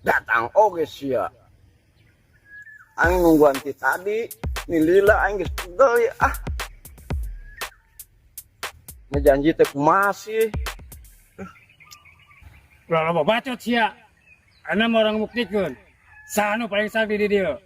Datang oge sia. Aing nungguan ti tadi, ni lila aing geus pegel ya. Ngejanji teh masih. Lah bacot sia. Ana mah orang buktikeun. Sanu paling sakti di dieu.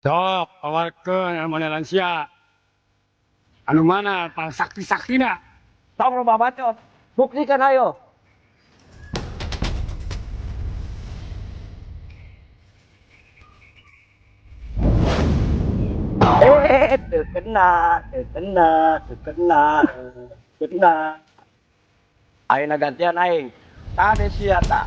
Sok, awarkeun ilmu lansia. Anu mana pal sakti-saktina? Tong loba bacot. Buktikan ayo. Terkena. Ayeuna gantian aing. Tade sia ta.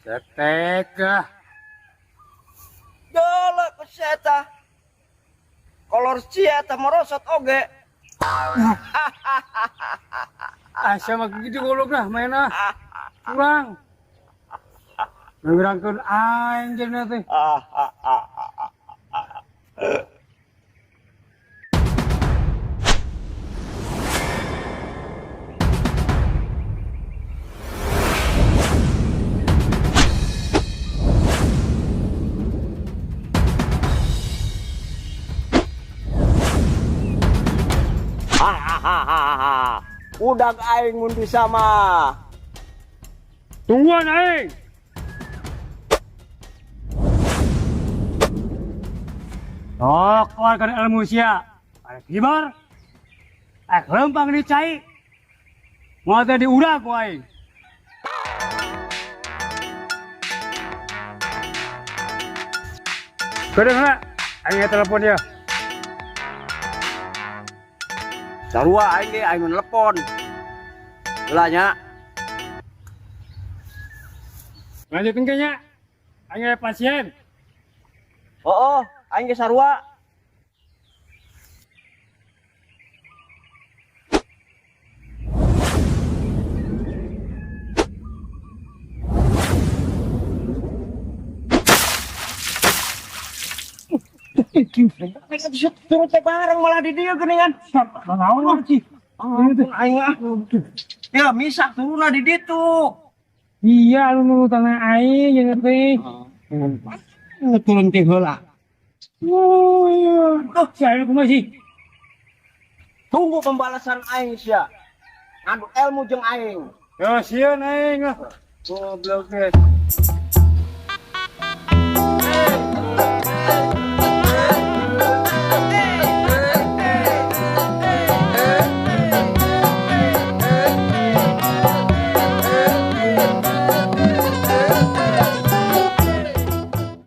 Setega. Jolo ku sia ta. Kolor sia ta merosot oge. Asa mah gitu gologna mainna. Kurang. Ngurangkeun aing cenah teh. Udah aing mun bisa mah. Tungguan aing. Sok keluarkan ilmu sia. Arek kibar. Lempang di cai. Mau tadi udah ku aing. Kedengar, aing telepon dia. Sarua aing ge aing telepon. Heula nya. Lanjutin kayaknya. Aing pasien. Oh, aing ge sarua. Mereka bisa turun teh bareng malah di dia geuningan. Naon sih? Aing ya misah turunna di ditu. Iya, lu nurut tanah aing jeung teh. Turun teh heula. Oh iya. Tuh, saya kumaha sih? Tunggu pembalasan aing sia. Ngadu ilmu jeung aing. Ya, sieun aing. Goblok teh.